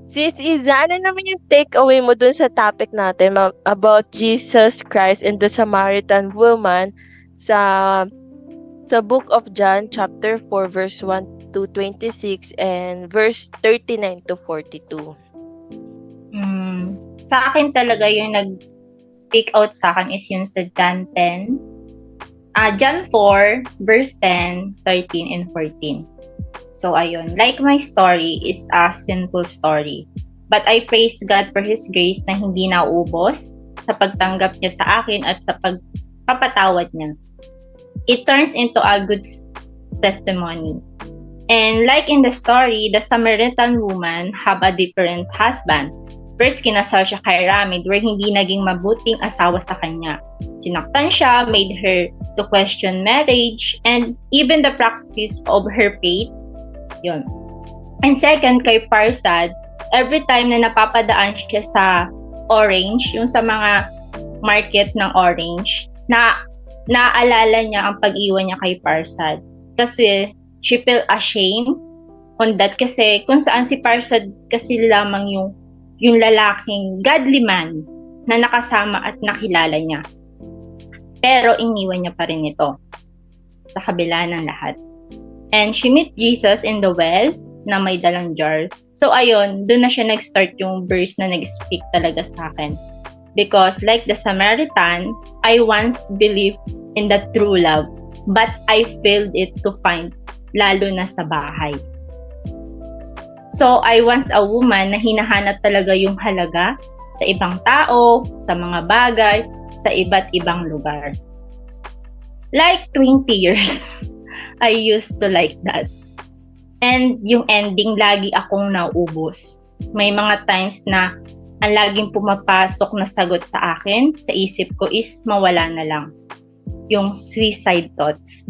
Sis Iza, ano naman yung takeaway mo dun sa topic natin about Jesus Christ and the Samaritan woman sa Book of John chapter 4 verse 1 to 26 and verse 39 to 42. Sa akin talaga yung nag-speak out sa akin is yung sa John 4 verse 10, 13, and 14. So, ayun. Like my story is a simple story. But I praise God for His grace na hindi naubos sa pagtanggap niya sa akin at sa pagpapatawad niya. It turns into a good testimony. And like in the story, the Samaritan woman have a different husband. First, kinasal siya kay Ramid where hindi naging mabuting asawa sa kanya. Sinaktan siya, made her to question marriage, and even the practice of her faith. Yun. And second, kay Parsad, every time na napapadaan siya sa orange, yung sa mga market ng orange, naaalala niya ang pag-iwan niya kay Parsad. Kasi she felt ashamed on that kasi kung saan si Parsad kasi lamang yung lalaking godly man na nakasama at nakilala niya. Pero iniwan niya pa rin ito sa kabila ng lahat. And she met Jesus in the well na may dalang jar. So ayun, doon na siya nag-start yung verse na nag-speak talaga sa akin. Because like the Samaritan, I once believed in the true love, but I failed it to find, lalo na sa bahay. So I once a woman na hinahanap talaga yung halaga sa ibang tao, sa mga bagay, sa iba't ibang lugar. Like 20 years, I used to like that. And yung ending, lagi akong naubos. May mga times na ang laging pumapasok na sagot sa akin, sa isip ko is mawala na lang. Yung suicide thoughts.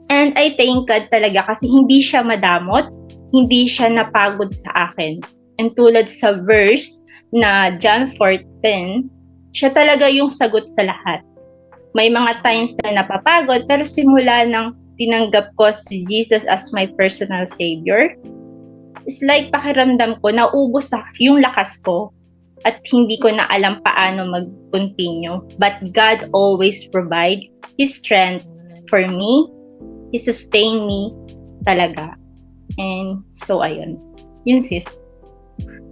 And I thank God talaga kasi hindi siya madamot, hindi siya napagod sa akin. And tulad sa verse na John 4:10, siya talaga yung sagot sa lahat. May mga times na napapagod pero simula nang tinanggap ko si Jesus as my personal savior, it's like pakiramdam ko, naubos yung lakas ko at hindi ko na alam paano mag-continue. But God always provide His strength for me. He sustain me talaga. And so, ayun. Yun, sis.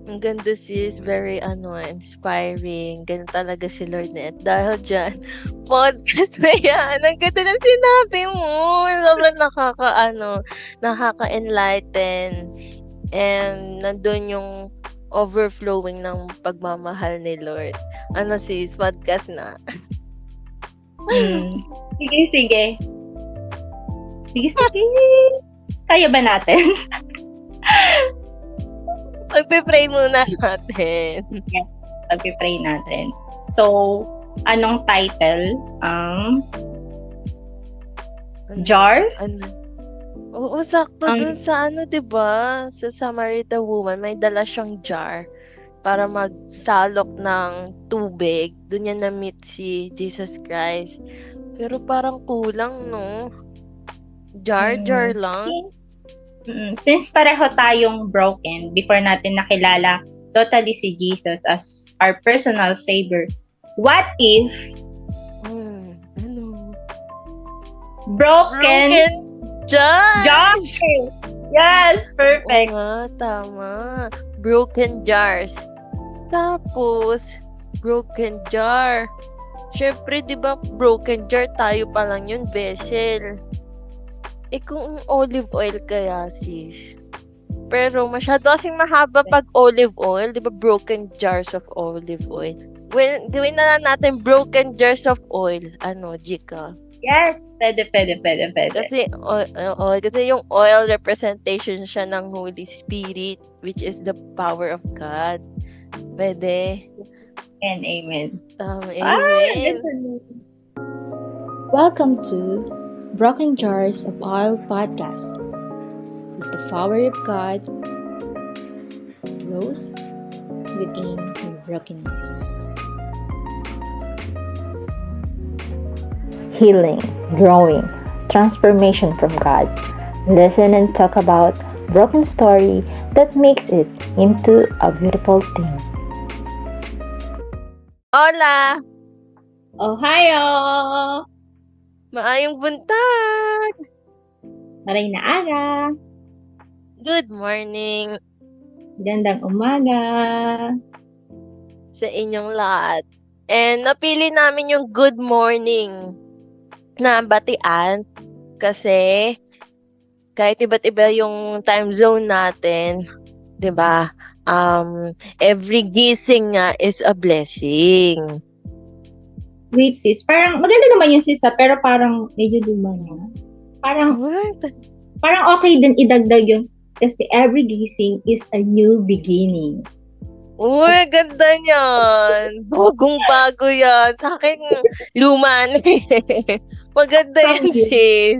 Ang ganda sis, very inspiring. Ganun talaga si Lord na dahil dyan, podcast na yan. Ang ganda na sinabi mo. Sobrang nakaka-enlighten. And nandun yung overflowing ng pagmamahal ni Lord. Ano sis, podcast na. Sige. Sige. Kaya ba natin? Magpe-pray muna natin. Yes, magpe-pray natin. So, anong title? Jar? Oo, sakto dun sa diba? Sa Samaritan woman, may dala siyang jar para magsalok ng tubig. Doon niya na-meet si Jesus Christ. Pero parang kulang, no? Jar lang. Since pareho tayong broken before natin nakilala totally si Jesus as our personal savior, what if broken jars? Yes, perfect. Tama. Broken jars. Tapos, broken jar. Syempre, di ba, broken jar, tayo pa lang yun, vessel. Kung olive oil kaya, sis. Pero masyado kasing mahaba pag olive oil, di ba, broken jars of olive oil. Gawin na lang natin broken jars of oil. Jika? Yes, pwede. Kasi yung oil representation siya ng Holy Spirit, which is the power of God. Pwede. And amen. Amen. Welcome to Broken Jars of Oil podcast. With the power of God flows within your brokenness. Healing, growing, transformation from God. Listen and talk about broken story that makes it into a beautiful thing. Hola! Ohio! Maayong buntag! Maray na aga! Good morning Gandang umaga! sa inyong lahat. And napili namin yung good morning na batian kasi kahit iba't iba yung time zone natin, 'di ba? Every gising nga is a blessing. Wait sis, parang maganda naman yung sis pero parang medyo luma na. Parang What? okay din idagdag yun kasi every gising is a new beginning. Uy, ganda niyan. Bagong-bago yan. Sa akin, luma na eh. Maganda yan, From you. sis.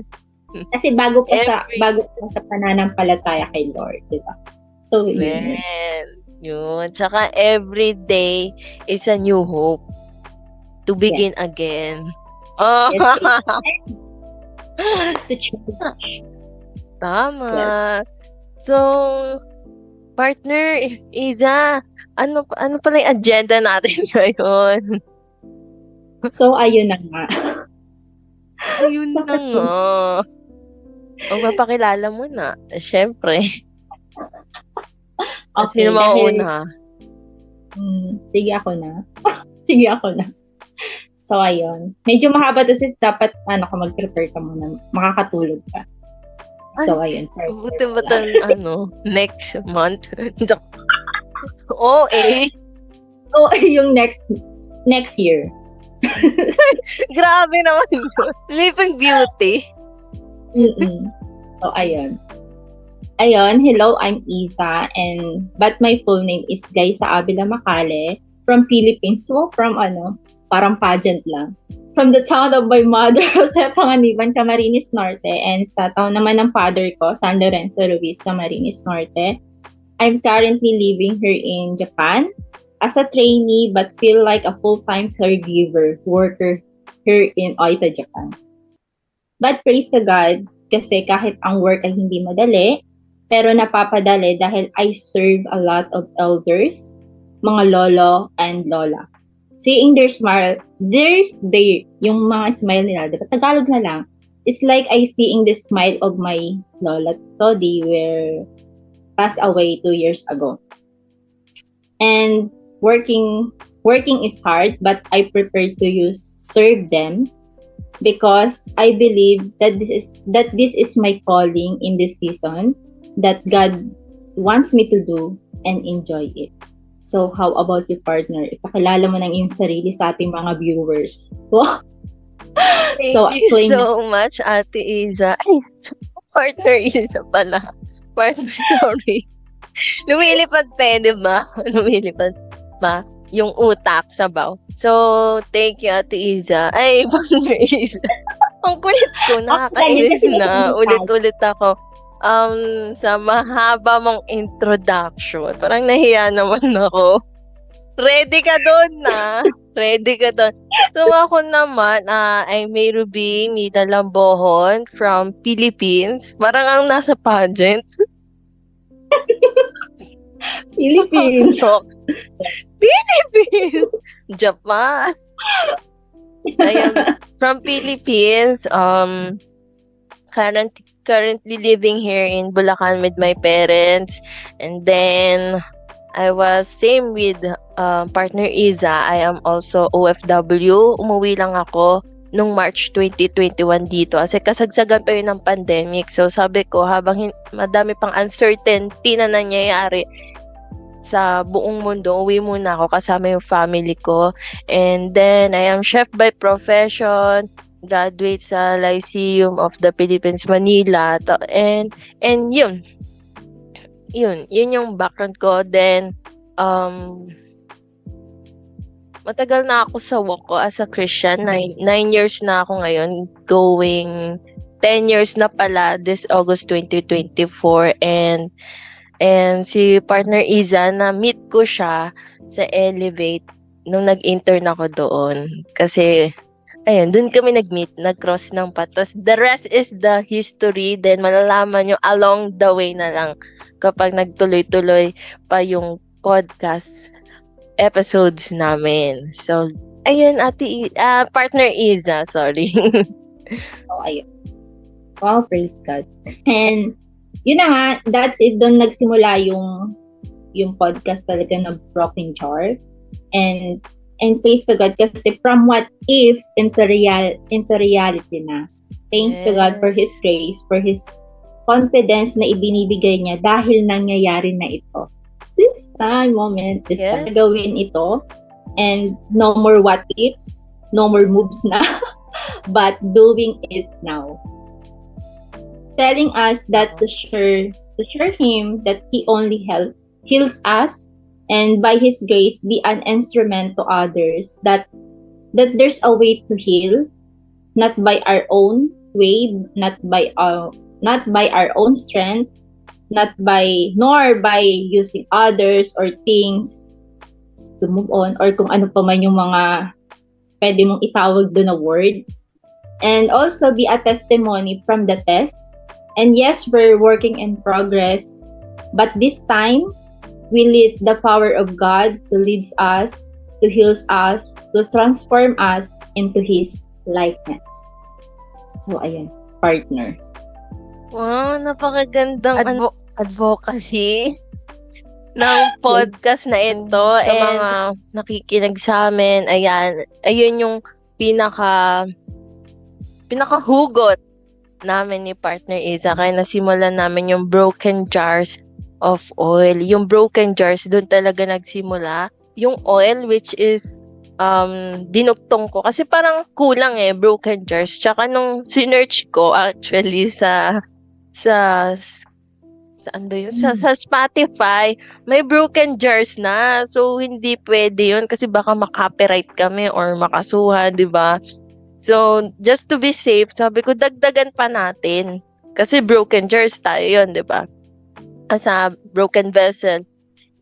Kasi bago pa Every- sa pananampalataya kay Lord, di ba? So, yun. Man. Yun. Tsaka every day is a new hope to begin Yes. again. Oh, Yes, to change. tama. So, partner, Iza, ano pala yung agenda natin ngayon? So, ayun na nga. Ayun na nga. O, mapakilala mo na. Siyempre. At Okay, sino mauna? sige ako na. Sige ako na. So, ayun. Medyo mahaba to sis. Dapat, mag-prepare ka muna. Makakatulog ka. So, ayun. Buti ba next month? Oo, eh. So, yung next year. Grabe naman yun. Sleeping Beauty. So, ayun. Ayun, hello, I'm Isa, but my full name is Glyza Avila Macale from Philippines. So, from parang pageant lang. From the town of my mother, Jose Panganiban, Camarines Norte, and sa town naman ng father ko, San Lorenzo Ruiz, Camarines Norte. I'm currently living here in Japan as a trainee but feel like a full-time caregiver worker here in Oita, Japan. But praise to God, kasi kahit ang work ay hindi madali, pero napapadali dahil I serve a lot of elders, mga lolo and lola. Seeing their smile, yung mga smile nila, diba? Tagalog na lang. It's like I seeing the smile of my lola Todi where passed away 2 years ago. And working is hard, but I prefer to serve them because I believe that this is my calling in this season that God wants me to do and enjoy it. So, how about you, partner? Ipakilala mo ng iyong sarili sa ating mga viewers. Wow. Thank So, you explain so much, Ate Iza. Ay, partner Iza pala. Partner, sorry. Lumilipad pa eh, di ba? Lumilipad pa yung utak sa baw. So, thank you, Ate Iza. Ay, partner Iza. Ang kulit ko, nakakainis na. Ulit-ulit ako. Sa mahaba mong introduction, parang nahiya naman ako. Ready ka doon na. Ready ka doon. So, ako naman, I'm May Ruby Mita Lambohon from Philippines. Parang ang nasa pageant. Philippines. Philippines! Japan. I am from Philippines. Currently living here in Bulacan with my parents. And then, I was same with partner Iza. I am also OFW. Umuwi lang ako nung March 2021 dito. Kasi kasagsagan pa yun ng pandemic. So sabi ko, habang madami pang uncertainty na nangyayari sa buong mundo, uwi muna ako kasama yung family ko. And then, I am chef by profession. Graduate sa Lyceum of the Philippines, Manila. And yun yung background ko. Then, matagal na ako sa walk ko as a Christian. 9 years na ako ngayon. Going 10 years na pala this August 2024. And si partner Iza, na-meet ko siya sa Elevate nung nag-intern ako doon. Kasi ayun, dun kami nag-meet, nag-cross ng paths. The rest is the history. Then, malalaman nyo along the way na lang kapag nagtuloy-tuloy pa yung podcast episodes namin. So, ayun, partner Iza, sorry. So, ayun. Wow, praise God. And, yun na nga, that's it. Doon nagsimula yung podcast talaga na Broken Jar. And praise to God kasi from what if into reality na. Thanks to God for His grace, for His confidence na ibinibigay niya dahil nangyayari na ito. This time, gawin ito. And no more what ifs, no more moves na, but doing it now. Telling us that to share Him that He only heals us, and by His grace be an instrument to others, that there's a way to heal, not by our own way, not by our own strength, nor by using others or things to move on, or kung ano pa man yung mga pwede mong itawag doon na word. And also be a testimony from the test. And yes, we're working in progress, but this time we need the power of God to lead us, to heal us, to transform us into His likeness. So, ayun, partner. Wow, napakagandang advocacy ng podcast na ito. Sa mga nakikinig sa amin, ayun yung pinakahugot namin ni partner Iza. Kaya nasimulan namin yung Broken Jars of Oil. Yung Broken Jars, doon talaga nagsimula. Yung oil, which is dinugtong ko. Kasi parang kulang Broken Jars. Tsaka nung sinearch ko actually sa Spotify, may Broken Jars na. So, hindi pwede yun kasi baka makopyright kami or makasuhan, di ba? So, just to be safe, sabi ko, dagdagan pa natin. Kasi broken jars tayo yun, di ba? Sa broken vessel.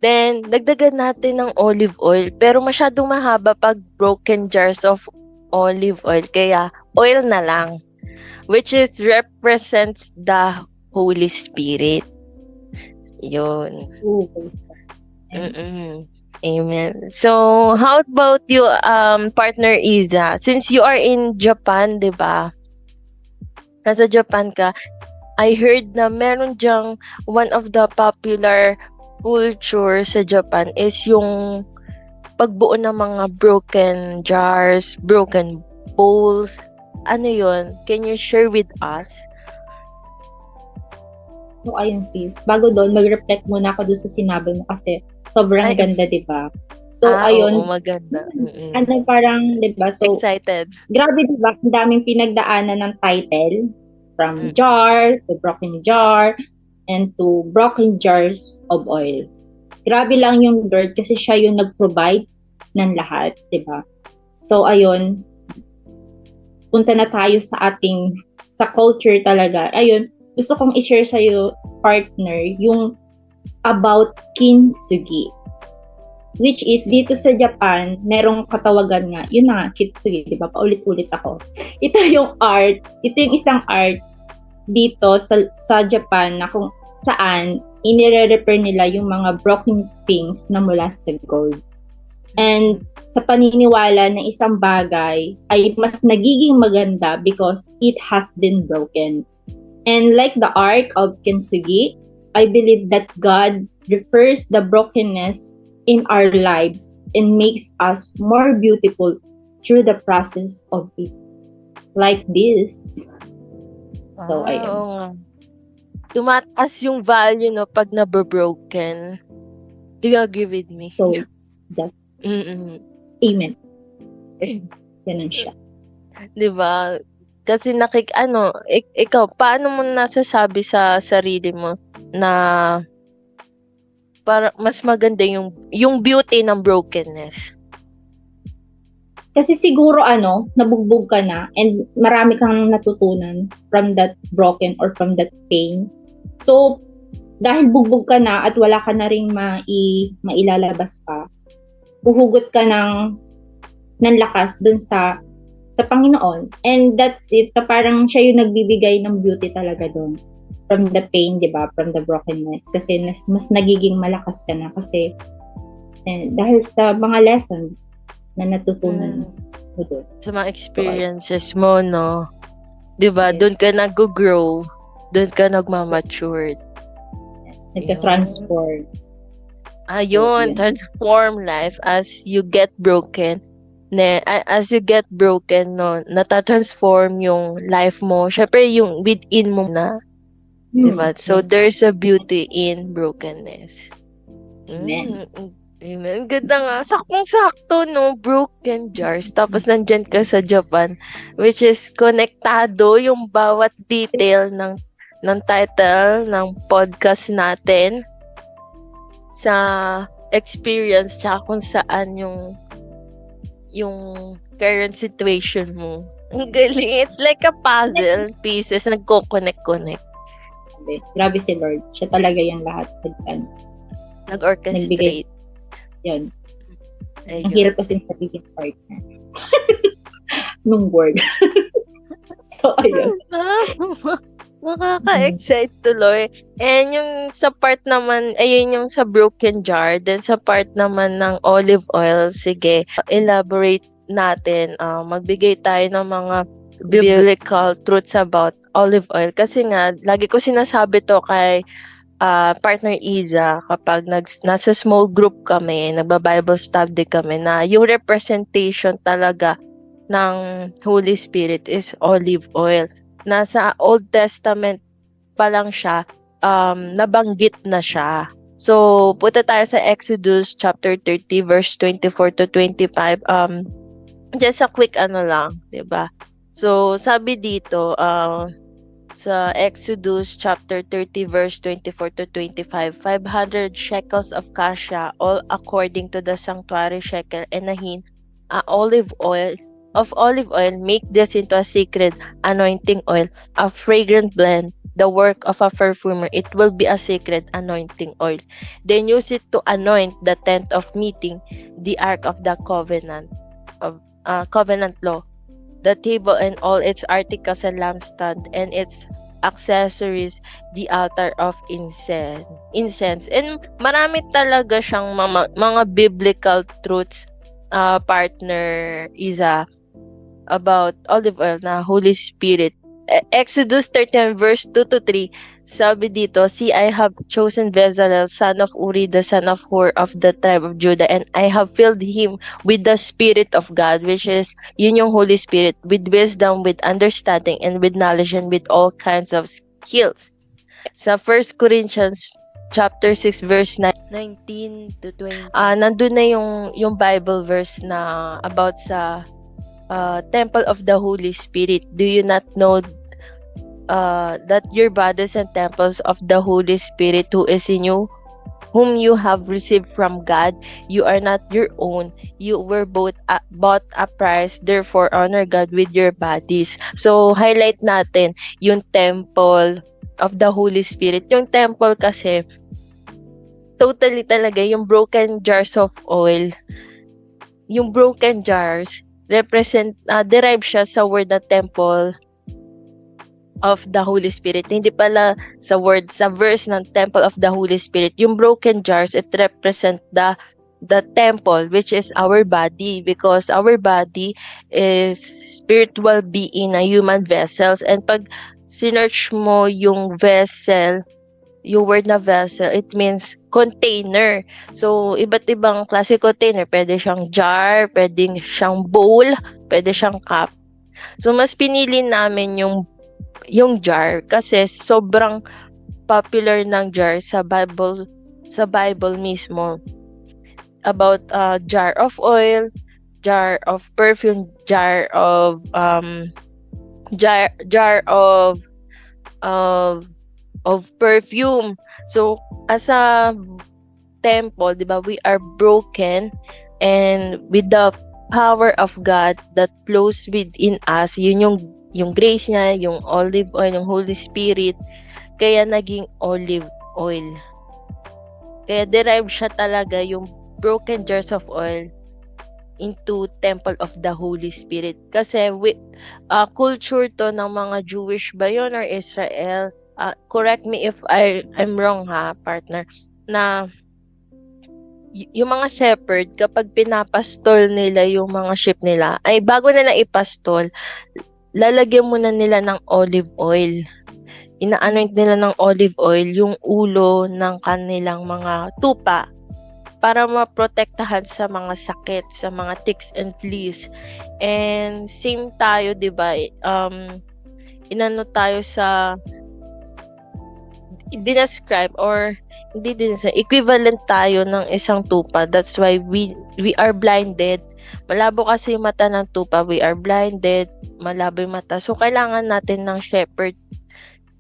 Then, dagdagan natin ng olive oil. Pero masyadong mahaba pag broken jars of olive oil. Kaya, oil na lang. Which is represents the Holy Spirit. Yun. Amen. So, how about you, partner Iza? Since you are in Japan, di ba? Nasa Japan ka, I heard na meron dyang one of the popular culture sa Japan is yung pagbuo ng mga broken jars, broken bowls. Ano yun? Can you share with us? So, ayun sis. Bago doon, mag-reflect muna ako doon sa sinabi mo kasi sobrang ganda, di ba? So, ayun. Oo, maganda. Ano parang, di ba? So, excited. Grabe, di ba? Ang daming pinagdaanan ng title. From jar, to broken jar, and to broken jars of oil. Grabe lang yung Lord kasi siya yung nag-provide ng lahat, di ba? So, ayun. Punta na tayo sa culture talaga. Ayun. Gusto kong i-share sa'yo, partner, yung about kintsugi. Which is, dito sa Japan, merong katawagan nga, yun na, kintsugi, di ba? Paulit-ulit ako. Ito yung isang art dito sa Japan na kung saan inire-repair nila yung mga broken things na mula sa gold. And sa paniniwala na isang bagay ay mas nagiging maganda because it has been broken. And like the arc of kintsugi, I believe that God refers the brokenness in our lives and makes us more beautiful through the process of it. Like this. So, ayun. Tumataas yung value, no, pag nabro-broken. Do you agree with me? So, that. Amen. Ganun siya. Diba? Kasi ikaw, paano mo nasasabi sa sarili mo na para mas maganda yung beauty ng brokenness? Kasi siguro nabugbog ka na and marami kang natutunan from that broken or from that pain. So, dahil bugbog ka na at wala ka na ring mailalabas pa, huhugot ka ng lakas dun sa sa Panginoon. And that's it. Parang siya yung nagbibigay ng beauty talaga doon. From the pain, di ba? From the brokenness. Kasi mas nagiging malakas ka na. Kasi dahil sa mga lesson na natutunan mo doon. Sa mga experiences mo, no? Diba? Yes. Doon ka nag-grow. Doon ka nagmamature. Nagka-transform. Ayun, So, transform life as you get broken. As you get broken, no, natatransform yung life mo. Syempre, yung within mo na. Diba? So, yes. there's a beauty in brokenness. Amen. Amen. Ganda nga. Saktong-sakto, no? Broken jars. Tapos, nandyan ka sa Japan. Which is, konektado yung bawat detail ng title ng podcast natin sa experience tsaka kung saan yung current situation mo. Ang galing. It's like a puzzle pieces nagko-connect. Grabe si Lord. Siya talaga yung lahat. Nag-orchestrate. Yun. Ayun. Ang hirap kasi sabihin partner. Nung word. So, ayun. Makaka-excite tuloy. And yung sa part naman, ayun yung sa broken jar. Then sa part naman ng olive oil, sige, elaborate natin. Magbigay tayo ng mga biblical truths about olive oil. Kasi nga, lagi ko sinasabi to kay partner Iza, kapag nasa small group kami, nagba-Bible study kami, na yung representation talaga ng Holy Spirit is olive oil. Nasa Old Testament pa lang siya, nabanggit na siya. So, punta tayo sa Exodus chapter 30 verse 24 to 25. Just a quick lang, 'di ba? So, sabi dito, sa Exodus chapter 30 verse 24 to 25, 500 shekels of kasha, all according to the sanctuary shekel, and a hin, olive oil, make this into a sacred anointing oil, a fragrant blend, the work of a perfumer. It will be a sacred anointing oil. Then use it to anoint the tent of meeting, the ark of the covenant law, the table and all its articles and lampstand and its accessories, the altar of incense. And marami talaga siyang mga biblical truths, partner Iza, about olive oil na Holy Spirit. Exodus 13 verse 2 to 3, sabi dito, "See, I have chosen Bezalel, son of Uri, the son of Hur, of the tribe of Judah, and I have filled him with the Spirit of God," which is, yun yung Holy Spirit, "with wisdom, with understanding, and with knowledge, and with all kinds of skills." Sa 1 Corinthians chapter 6 verse 19 to 20, nandun na yung Bible verse na about sa temple of the Holy Spirit. "Do you not know that your bodies and temples of the Holy Spirit who is in you, whom you have received from God? You are not your own. You were bought a price. Therefore, honor God with your bodies." So, highlight natin yung temple of the Holy Spirit. Yung temple kasi, totally talaga, yung broken jars of oil. Yung broken jars, derive siya sa word na temple of the Holy Spirit. Hindi pala sa verse ng temple of the Holy Spirit. Yung broken jars, it represent the temple, which is our body, because our body is spiritual being na human vessels. And pag sinearch mo yung vessel, yung word na vessel, it means container. So, iba't ibang klase container. Pwede siyang jar, pwede siyang bowl, pwede siyang cup. So, mas pinili namin yung jar kasi sobrang popular ng jar sa Bible mismo. About jar of oil, jar of perfume, jar of perfume. So, as a temple, di ba, we are broken, and with the power of God that flows within us, yun yung grace niya, yung olive oil, yung Holy Spirit, kaya naging olive oil. Kaya derive siya talaga, yung broken jars of oil, into temple of the Holy Spirit. Kasi culture to ng mga Jewish ba yun or Israel? Correct me if I'm wrong ha, partner. Na yung mga shepherd, kapag pinapastol nila yung mga sheep nila, ay bago nila ipastol, lalagyan muna nila ng olive oil. Ina-anoint nila ng olive oil yung ulo ng kanilang mga tupa para maprotektahan sa mga sakit, sa mga ticks and fleas. And same tayo, 'di ba? Inano tayo sa dinascribe or hindi din sa equivalent tayo ng isang tupa. That's why we are blinded. Malabo kasi yung mata ng tupa. We are blinded. Malabo yung mata. So, kailangan natin ng shepherd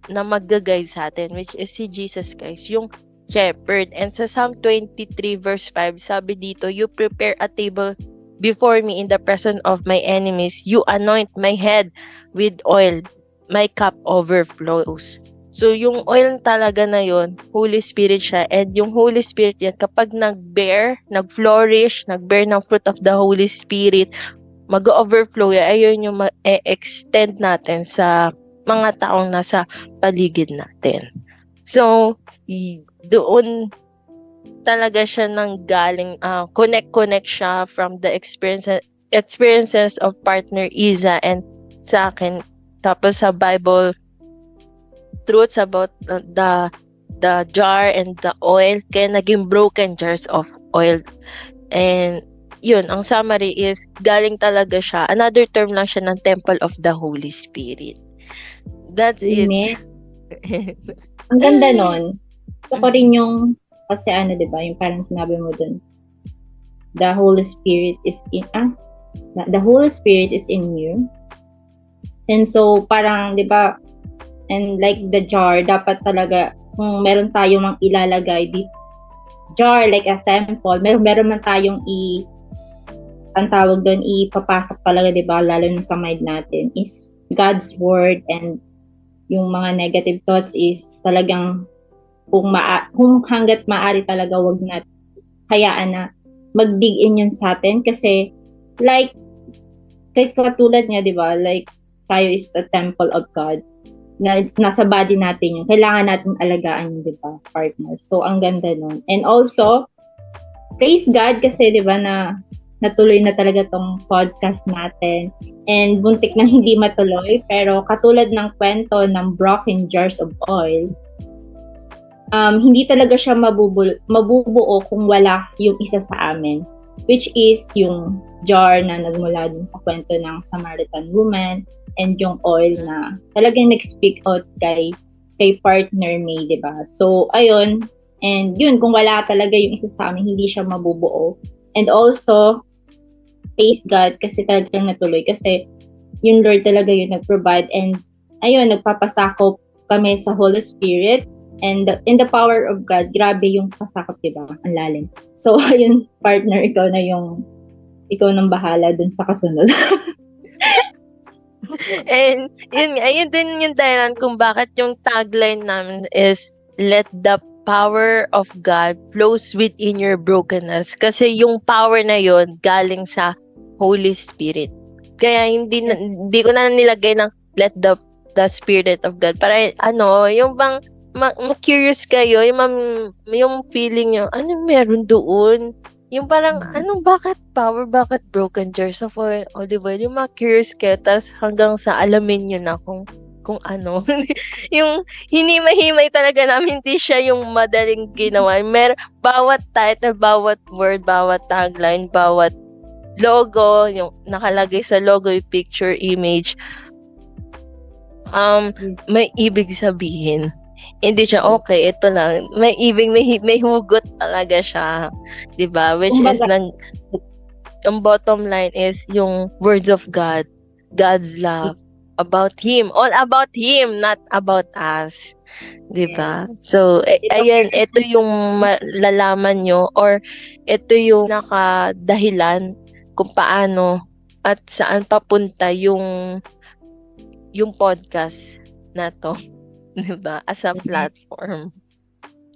na mag-guide sa atin, which is si Jesus Christ, yung shepherd. And sa Psalm 23 verse 5, sabi dito, you prepare a table before me in the presence of my enemies. You anoint my head with oil. My cup overflows. So, yung oil talaga na yon, Holy Spirit siya. And yung Holy Spirit yan, kapag nag-flourish, nag-bear ng fruit of the Holy Spirit, mag-overflow yan. Ayun yung ma-extend natin sa mga taong nasa paligid natin. So, doon talaga siya nang galing, connect siya from the experiences of partner Iza and sa akin. Tapos sa Bible truths about the jar and the oil, kaya naging broken jars of oil. And yun, ang summary is galing talaga siya, another term lang siya ng temple of the Holy Spirit. That's Amen. it. Ang ganda nun. Gusto ko rin yung, kasi di ba, yung parang sinabi mo dun, the Holy Spirit is the Holy Spirit is in you. And so, parang, di ba, and like the jar, dapat talaga, kung meron tayong mang ilalagay, jar, like a temple, meron man tayong ang tawag doon, ipapasok talaga, di ba, lalo na sa mind natin, is God's word, and yung mga negative thoughts is talagang kung hanggat maaari talaga wag na hayaan na mag-dig in yun sa atin, kasi like kahit katulad niya, di ba, like tayo is the temple of God, na nasa body natin yun, kailangan natin alagaan yun, di ba, partner. So ang ganda nun. And also praise God kasi, di ba, na natuloy na talaga tong podcast natin, and buntik nang hindi matuloy, pero katulad ng kwento ng broken jars of oil, hindi talaga siya mabubuo kung wala yung isa sa amin, which is yung jar na nagmula dun sa kwento ng Samaritan woman, and yung oil na talagang nag-speak out kay partner May, di ba? So, ayun, and yun, kung wala talaga yung isa sa amin, hindi siya mabubuo. And also, praise God kasi talagang natuloy, kasi yung Lord talaga yung nag-provide, and ayun, nagpapasakop kami sa Holy Spirit, and in the power of God, grabe yung pasakop, diba? Ang lalim. So, ayun, partner, ikaw nang bahala dun sa kasunod. And yun din yung dahilan kung bakit yung tagline namin is, let the power of God flows within your brokenness. Kasi yung power na yon galing sa Holy Spirit. Kaya hindi ko na nilagay ng let the Spirit of God. Para yung bang ma-curious kayo, yung feeling nyo, ano meron doon? Yung parang, bakit power, bakit broken jars of olive oil? Yung ma-curious kayo, tas hanggang sa alamin nyo na kung ano. Yung hinimay-himay talaga namin, hindi siya yung madaling ginawa. Bawat title, bawat word, bawat tagline, bawat logo, yung nakalagay sa logo, yung picture, image, may ibig sabihin. Hindi siya okay, ito lang. May ibig, may hugot talaga siya. 'Di ba? Which is yung bottom line is yung words of God, God's love about Him, all about Him, not about us. 'Di ba? So, ayan, ito yung malalaman nyo, or ito yung nakadahilan kung paano at saan papunta yung podcast na to. Diba? As a platform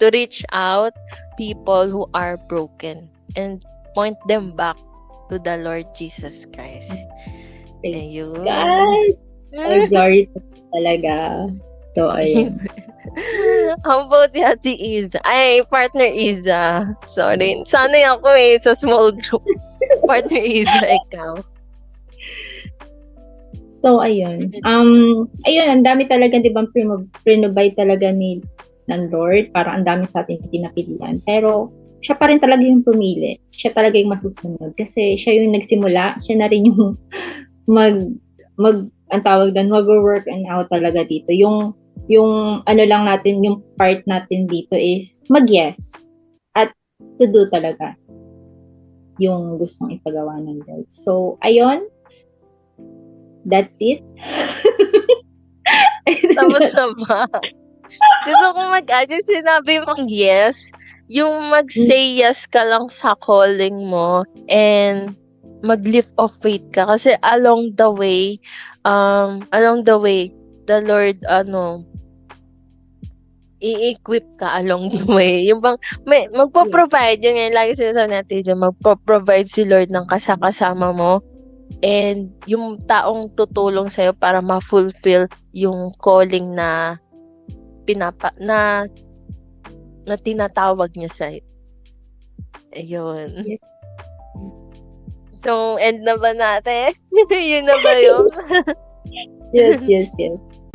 to reach out people who are broken and point them back to the Lord Jesus Christ. Praise Ayun. God! All glory to God talaga. So, ayun. How about the Ate Iza? Ay, partner Iza. Sorry. Sanay ako sa small group. Partner Iza, ikaw. So, ayun. Ayun, ang dami talaga, di ba, prinobide talaga ng Lord. Parang ang dami sa ating pinapilian. Pero, siya pa rin talaga yung pumili. Siya talaga yung masusunod. Kasi siya yung nagsimula. Siya na rin yung ang tawag doon, mag-work and out talaga dito. Yung ano lang natin, yung part natin dito is mag-yes. At to do talaga yung gustong ipagawa ng Lord. So, ayun. That's it. Tapos na ba? Gusto ko mag-add yung sinabi mong yes. Yung mag-say yes ka lang sa calling mo and mag-lift of faith ka. Kasi along the way, the Lord, i-equip ka along the way. Yung bang, magpo-provide, yun nga, lagi sinasabi natin, magpo-provide si Lord ng kasama mo. And yung taong tutulong sa'yo para ma-fulfill yung calling na na tinatawag niya sa'yo. Ayun. Yes. So, end na ba natin? Yun na ba yun? Yes.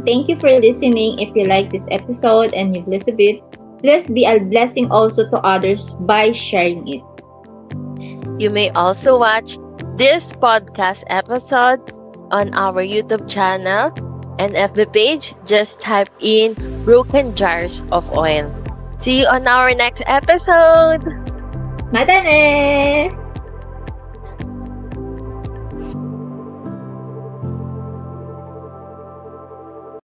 Thank you for listening. If you like this episode and you've listened to it, please be a blessing also to others by sharing it. You may also watch this podcast episode on our YouTube channel and FB page. Just type in Broken Jars of Oil. See you on our next episode! Matane!